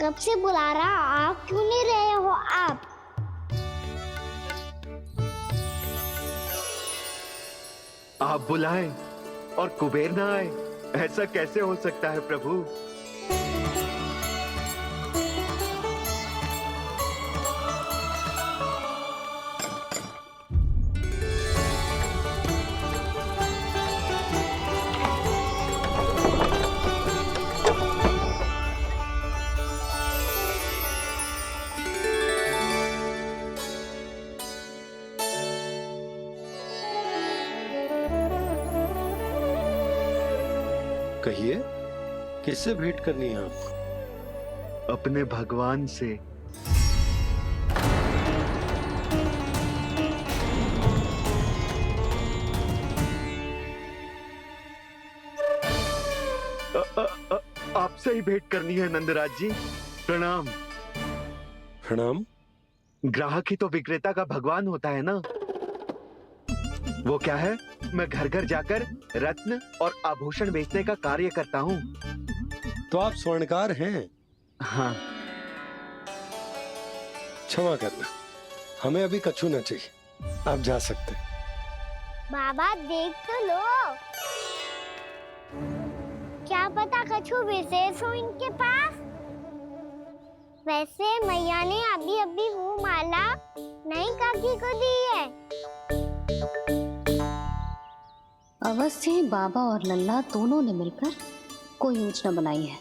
कब से बुला रहा, आप क्यों नहीं रहे हो आप? आप बुलाएं और कुबेर ना आए, ऐसा कैसे हो सकता है प्रभु? कहिए, किससे भेंट करनी है आपको? अपने भगवान से। आपसे ही भेंट करनी है नंदराज जी। प्रणाम। प्रणाम। ग्राहक ही तो विक्रेता का भगवान होता है ना। वो क्या है, मैं घर घर जाकर रत्न और आभूषण बेचने का कार्य करता हूँ। तो आप स्वर्णकार हैं? हाँ। क्षमा करना, हमें अभी कछु न चाहिए, आप जा सकते हैं। बाबा देख तो लो, क्या पता कछु विशेष हो इनके पास। वैसे मैया ने अभी अभी वो माला नई काकी को दी है। अवश्य ही बाबा और लल्ला दोनों ने मिलकर कोई योजना बनाई है।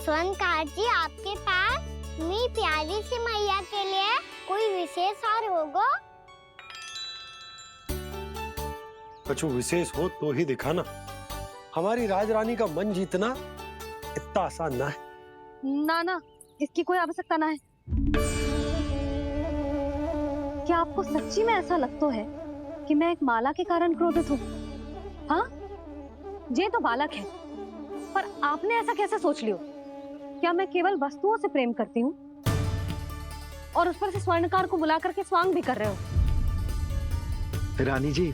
स्वर्णकार जी, आपके पास मेरी प्यारी सी मैया के लिए कोई विशेष और होगा? कछु विशेष हो तो ही दिखाना। हमारी राजरानी का मन जीतना इतना आसान ना है। ना, इसकी कोई आवश्यकता ना है। क्या आपको सच्ची में ऐसा लगता है कि मैं एक माला के कारण क्रोधित हूँ? हाँ, ये तो बालक है, पर आपने ऐसा कैसे सोच लियो? क्या मैं केवल वस्तुओं से प्रेम करती हूँ और उस पर से स्वर्णकार को बुला करके स्वांग भी कर रहे हो? रानी जी,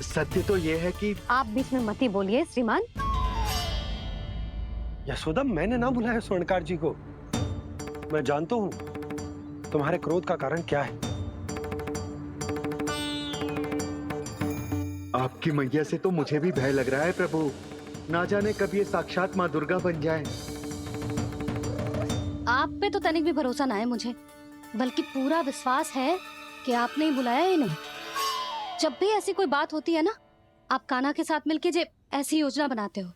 सत्य तो ये है कि आप बीच में मत ही बोलिए श्रीमान। यशोदा, मैंने ना बुलाया स्वर्णकार जी को। मैं जानता हूँ तुम्हारे क्रोध का कारण क्या है। आपकी मैया से तो मुझे भी भय लग रहा है प्रभु। ना जाने कब ये साक्षात माँ दुर्गा बन जाए। आप पे तो तनिक भी भरोसा ना है मुझे, बल्कि पूरा विश्वास है कि आपने ही बुलाया इन्हें। जब भी ऐसी कोई बात होती है ना, आप कान्हा के साथ मिलके जे ऐसी योजना बनाते हो।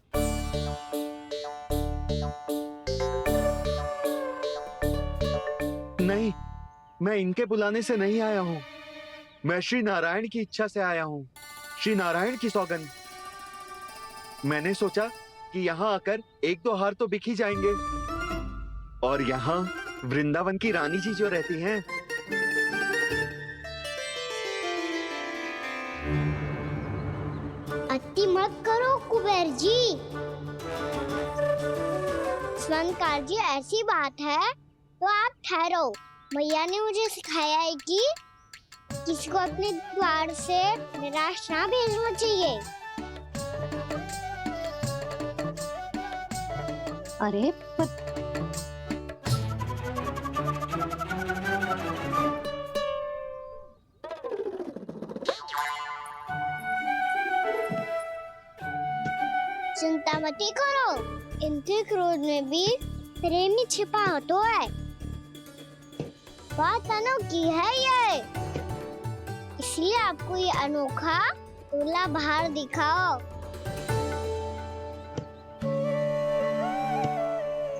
नहीं, मैं इनके बुलाने से नहीं आया हूँ। मैं श्री नारायण की इच्छा से आया हूँ। श्री नारायण की सौगंध। मैंने सोचा कि यहाँ आकर एक दो हार तो बिक ही जाएंगे। और यहाँ वृंदावन की रानी जी जो रहती हैं, अति मत करो कुबेर जी। स्वर्णकार जी, ऐसी बात है तो आप ठहरो। मैया ने मुझे सिखाया है कि किसी को अपने द्वार से निराश ना भेजना चाहिए। अरे पर चिंता मत करो, इनके क्रोध में भी प्रेम ही छिपा तो है। बात अनोखी है ये, इसलिए आपको ये अनोखा दूल्हा बाहर दिखाओ।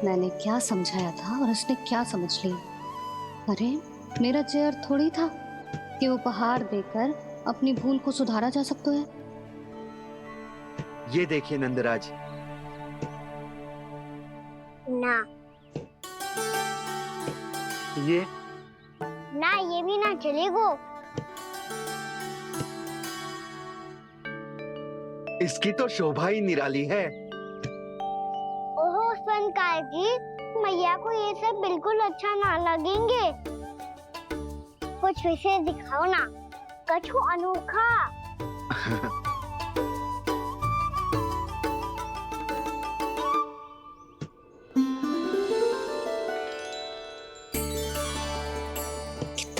मैंने क्या समझाया था और उसने क्या समझ लिया? अरे मेरा चेयर थोड़ी था कि उपहार देकर अपनी भूल को सुधारा जा सकता है। ये देखिए नंदराज। ना ये ना, ये भी ना चलेगो। इसकी तो शोभा ही निराली है। ओहो स्वर्णकार जी, मैया को ये सब बिल्कुल अच्छा ना लगेंगे। कुछ विशेष दिखाओ ना, कछु अनोखा।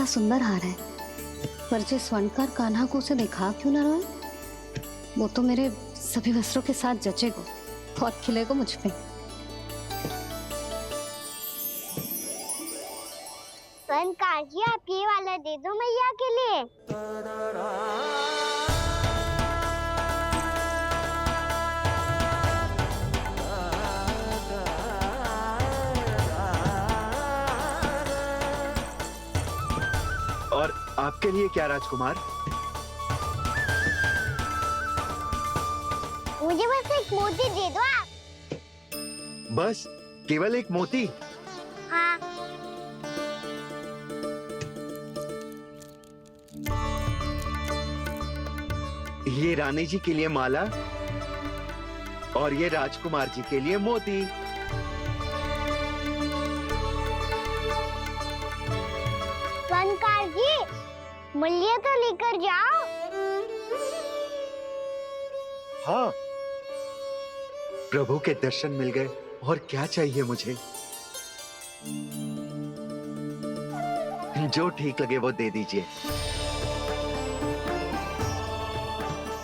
कितना सुंदर हार है, पर जे स्वर्णकार कान्हा को उसे दिखा क्यों ना रोए? वो तो मेरे सभी वस्त्रों के साथ जचेगा और खिलेगा मुझ पे। स्वर्णकार जी, आप ये वाला दे दो मैया के लिए। और आपके लिए क्या राजकुमार? मुझे बस एक मोती दे दो आप। बस केवल एक मोती? हाँ। ये रानी जी के लिए माला और ये राजकुमार जी के लिए मोती। स्वर्णकार जी, मूल्य तो लेकर जाओ। हाँ, प्रभु के दर्शन मिल गए और क्या चाहिए मुझे? जो ठीक लगे वो दे दीजिए।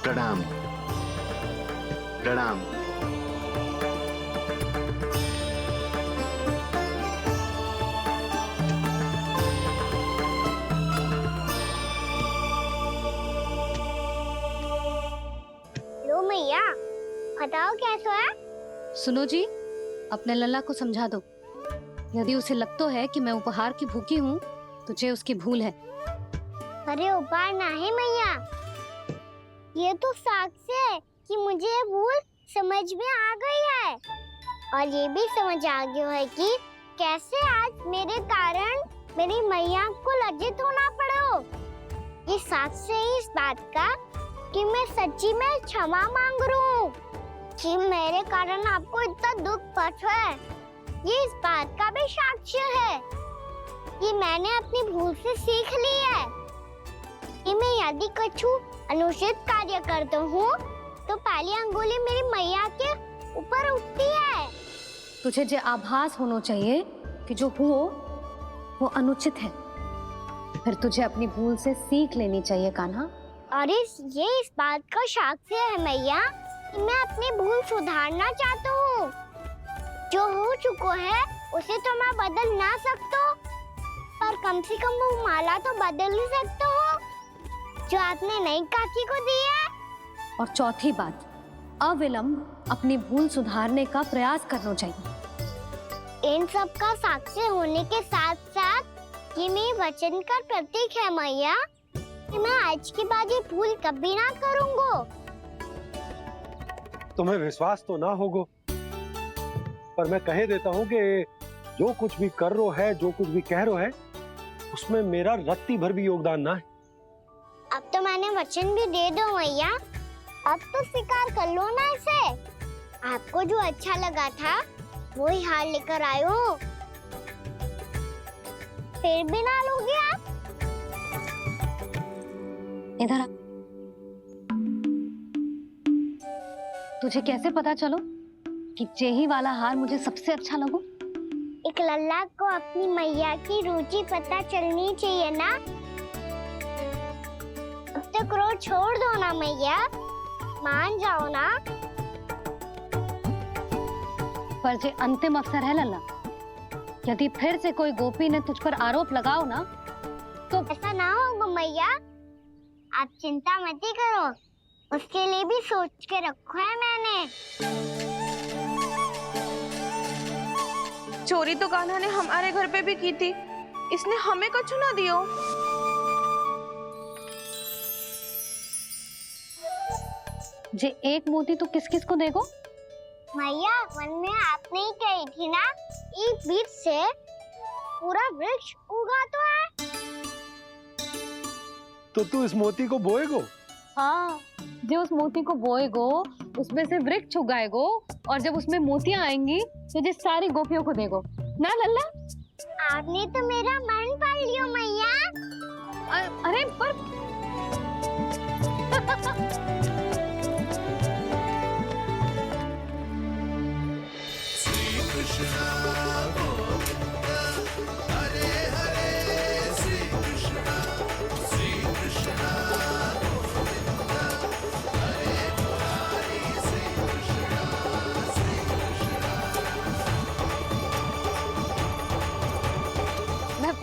प्रणाम प्रणाम। लो मैया, बताओ कैसा है? सुनो जी, अपने लल्ला को समझा दो। यदि उसे लगता है कि मैं उपहार की भूखी हूँ तो जे उसकी भूल है। अरे उपहार ना है मैया, ये तो साक्ष्य है कि मुझे ये भूल समझ में आ गई है, और ये भी समझ आ गया है कि कैसे आज मेरे कारण मेरी मैया को लज्जित होना पड़ो। ये साक्ष्य है इस बात का कि मैं सच्ची में क्षमा मांग रहा हूँ कि मेरे कारण आपको इतना दुख पहुंचा है। ये इस बात का भी साक्ष्य है कि मैंने अपनी भूल से सीख ली है कि मैं यदि कुछ अनुचित कार्य करता हूँ तो पहली अंगुली मेरी मैया के ऊपर उठती है। तुझे जो आभास होना चाहिए कि जो हुआ वो अनुचित है, फिर तुझे अपनी भूल से सीख लेनी चाहिए कान्हा। और ये इस बात का साक्ष्य है मैया कि मैं अपनी भूल सुधारना चाहता हूँ। जो हो चुका है उसे तो मैं बदल ना सकता, पर कम से कम वो माला तो बदल ही सकता हूँ जो आपने नई काकी को दी है। और चौथी बात, अविलंब अपनी भूल सुधारने का प्रयास करना चाहिए। इन सब का साक्षी होने के साथ साथ ये मेरे वचन का प्रतीक है मैया कि मैं आज के बाद ये भूल कभी ना करूँगा। तुम्हें विश्वास तो ना होगा, पर मैं कह देता हूँ कि जो कुछ भी कर रो है, जो कुछ भी कह रो है, उसमें मेरा रत्ती भर भी योगदान ना है। अब तो मैंने वचन भी दे दो मैया, अब तो स्वीकार कर लो ना इसे। आपको जो अच्छा लगा था वही हार लेकर आयो, फिर भी ना लोगे आप? इधर आ। तुझे कैसे पता चलो कि जेही वाला हार मुझे सबसे अच्छा लगो? एक लल्ला को अपनी मैया की रुचि पता चलनी चाहिए ना। अब तो क्रोध छोड़ दो ना मैया, मान जाओ ना। पर जे अंतिम अवसर है लल्ला, यदि फिर से कोई गोपी ने तुझ पर आरोप लगाओ ना तो ऐसा ना होगा मैया, आप चिंता मत ही करो, उसके लिए भी सोच के रखो है मैंने। चोरी तो कान्हा ने हमारे घर पे भी की थी, इसने हमें कछु ना दियो। जे एक मोती तो किस किस को देगो? मैया, मन में आपने ही कही थी ना, एक बीज से पूरा वृक्ष उगा तो है। तो तू इस मोती को बोएगो? हाँ, जो उस मोती को बोएगो उसमें से वृक्ष उगाएगो, और जब उसमें मोतियां आएंगी तो जिस सारी गोपियों को देगो ना लल्ला। आपने तो मेरा मन पढ़ लियो मैया। अरे पर Krishna Govinda Hare Hare Sri Krishna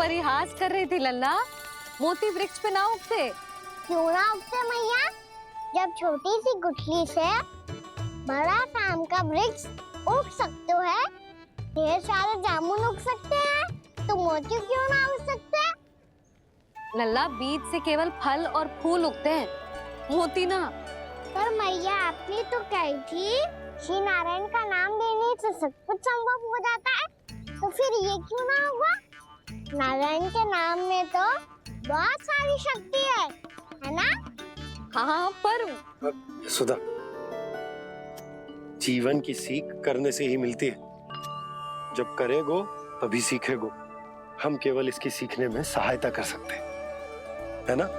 परिहास कर रही थी लल्ला। मोती वृक्ष पे ना उगते। क्यों ना उगते मैया? जब छोटी सी गुठली से बड़ा आम का वृक्ष उग सकते है, ढेर सारे जामुन उग सकते हैं, तो मोती क्यों ना उग सकते? लल्ला, बीज से केवल फल और फूल उगते हैं, मोती ना। पर मैया आपने तो कही थी श्री नारायण का नाम लेने से सब कुछ संभव हो जाता है, तो फिर ये क्यों ना होगा? नारायण के नाम में तो बहुत सारी शक्ति है ना? हाँ, पर सुधा, जीवन की सीख करने से ही मिलती है। जब करेगो तभी सीखेगो। हम केवल इसकी सीखने में सहायता कर सकते हैं, है ना?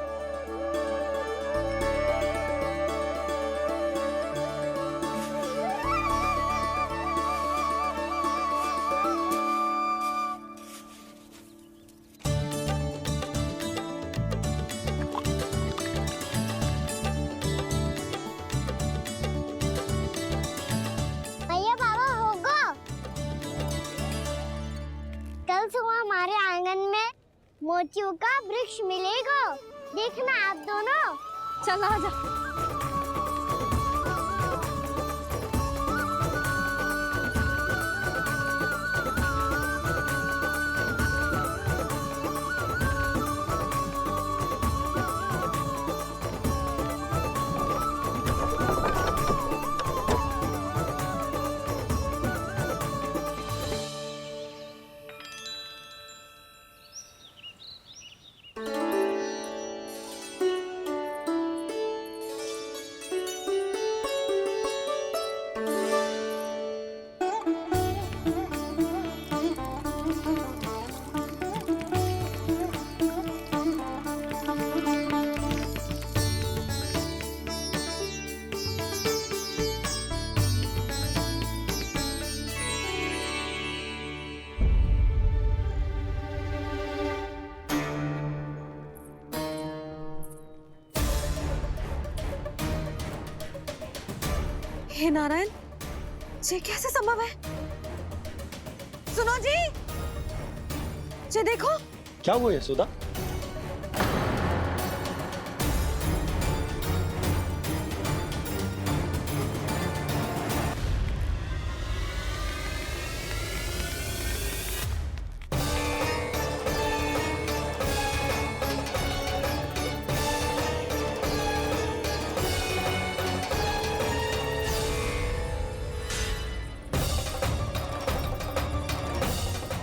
भैया बाबा होगो, कल सुबह हमारे आंगन में मोतियों का वृक्ष मिलेगा। देखना आप दोनों। चल आ जा। हे नारायण, ये कैसे संभव है? सुनो जी, ये देखो। क्या हुआ है सुधा?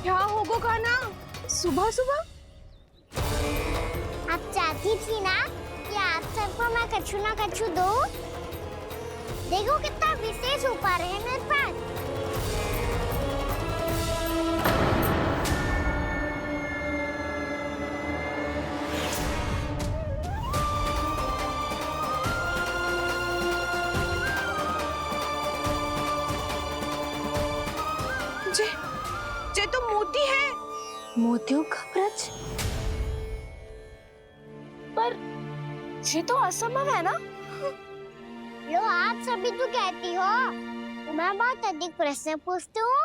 क्या होगो खाना सुबह सुबह? आप चाहती थी ना कि आप सबको मैं कछु ना कछु दूं? देखो कितना विशेष उपहार है मेरे पास। ये तो मोती है। मोतियों का वृक्ष? पर ये तो असंभव है ना? लो, आप सभी तो कहती हो मैं बहुत अधिक प्रश्न पूछती हूँ,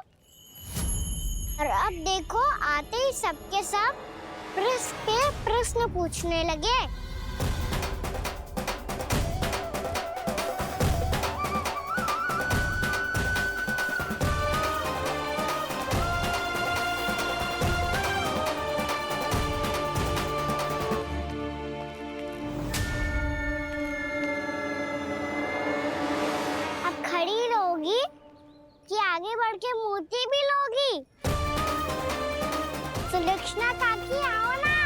और अब देखो आते ही सबके सब प्रश्न पे प्रश्न पूछने लगे। खड़ी रहोगी कि आगे बढ़ के मोती भी लोगी? सुलक्षणा काकी आओ ना।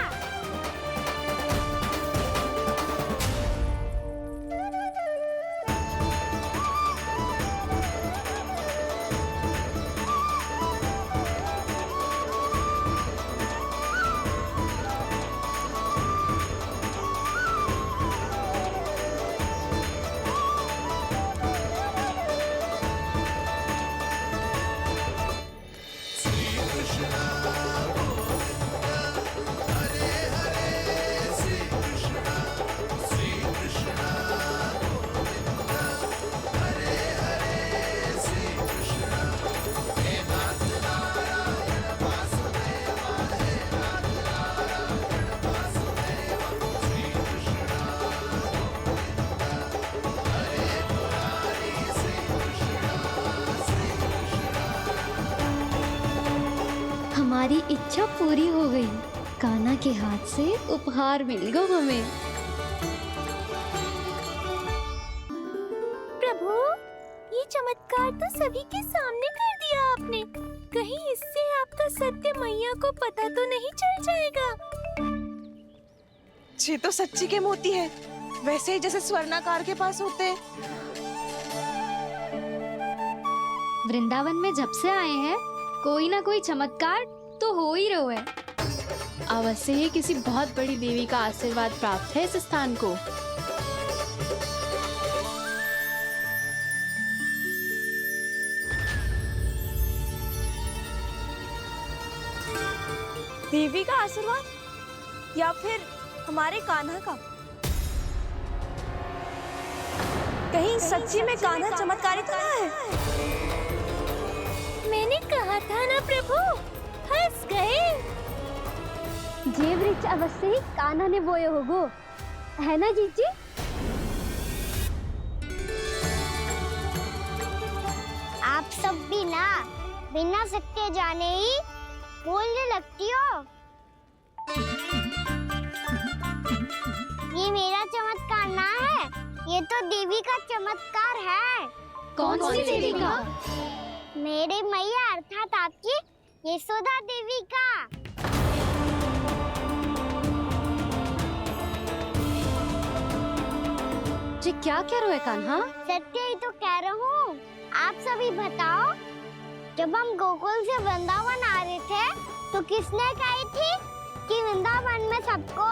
हमारी इच्छा पूरी हो गई। कान्हा के हाथ से उपहार मिल गया हमें। प्रभु, ये चमत्कार तो सभी के सामने कर दिया आपने। कहीं इससे आपका सत्य मैया को पता तो नहीं चल जाएगा? ये तो सच्ची के मोती है, वैसे ही जैसे स्वर्णाकार के पास होते हैं। वृंदावन में जब से आए हैं कोई ना कोई चमत्कार तो हो ही रहा है। अवश्य ही किसी बहुत बड़ी देवी का आशीर्वाद प्राप्त है इस स्थान को। देवी का आशीर्वाद या फिर हमारे कान्हा का? कहीं सच्ची में कान्हा चमत्कारी तो ना है? मैंने कहा था ना प्रभु, फंस गए। जे वृक्ष अवश्य ही कान्हा ने बोए होगो, है ना जीजी? आप सब भी ना बिना सत्य जाने ही बोलने लगती हो। ये मेरा चमत्कार ना है, ये तो देवी का चमत्कार है। कौन सी देवी का? मेरे मैया अर्थात आपकी यशोदा देवी का। जी क्या कह रहे हो कान्हा? सत्य ही तो कह रहा हूँ। आप सभी बताओ, जब हम गोकुल से वृंदावन आ रहे थे तो किसने कही थी कि वृंदावन में सबको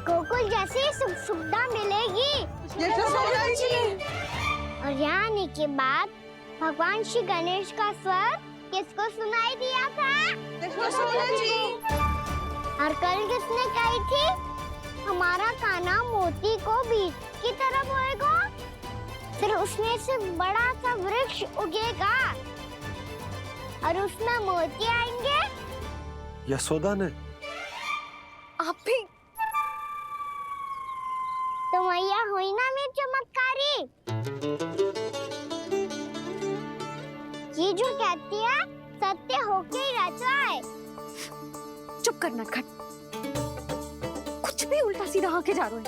गोकुल जैसी सुख सुविधा मिलेगी? यशोदा जी। और यहाँ आने के बाद भगवान श्री गणेश का स्वर किसको सुनाई दिया था? यशोदा जी। और कल किसने कही थी हमारा कान्हा मोती को बीज की तरह बोएगा, फिर उसमें से बड़ा सा वृक्ष उगेगा और उसमें मोती आएंगे? यशोदा ने? आप भी? तो मैया हुई ना मेरी चमत्कारी। ये जो कहती है सत्य होके ही रहता है। चुप कर नटखट, कुछ भी उल्टा सीधा आके जा रहे हैं।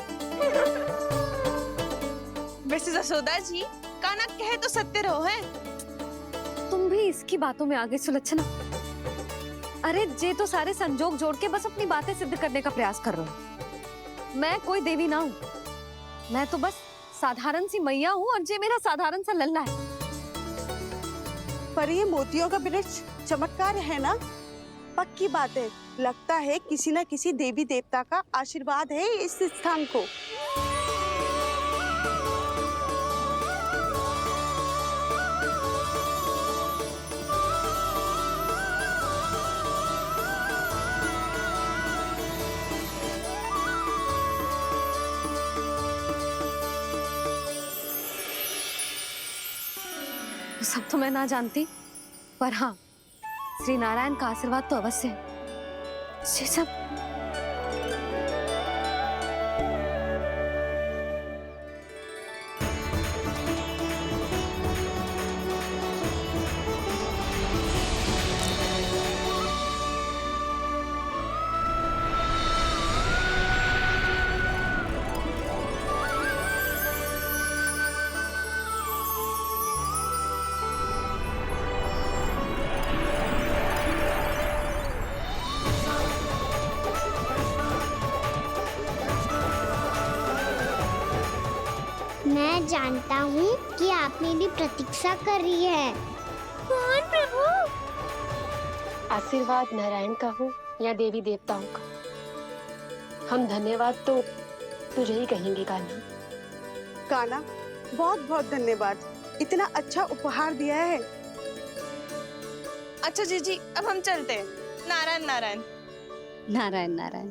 वैसे यशोदा जी, कान्हा कहे तो सत्य रहो है। तुम भी इसकी बातों में आगे सुलझना। अरे जे तो सारे संजोग जोड़ के बस अपनी बातें सिद्ध करने का प्रयास कर रहे हो। मैं कोई देवी ना हूँ, मैं तो बस साधारण सी मैया हूँ और जे मेरा साधारण सा लल्ला है। पर ये मोतियों का वृक्ष चमत्कार है ना? पक्की बात है, लगता है किसी न किसी देवी देवता का आशीर्वाद है इस स्थान को। सब तो मैं ना जानती, पर हाँ, श्री नारायण का आशीर्वाद तो अवश्य है। ये सब मैं जानता हूँ कि आप मेरी प्रतीक्षा कर रही है। कौन प्रभु? आशीर्वाद नारायण का हो या देवी देवताओं का, हम धन्यवाद तो तुझे ही कहेंगे कान्हा। कान्हा, बहुत बहुत धन्यवाद, इतना अच्छा उपहार दिया है। अच्छा जीजी, अब हम चलते हैं। नारायण नारायण। नारायण नारायण।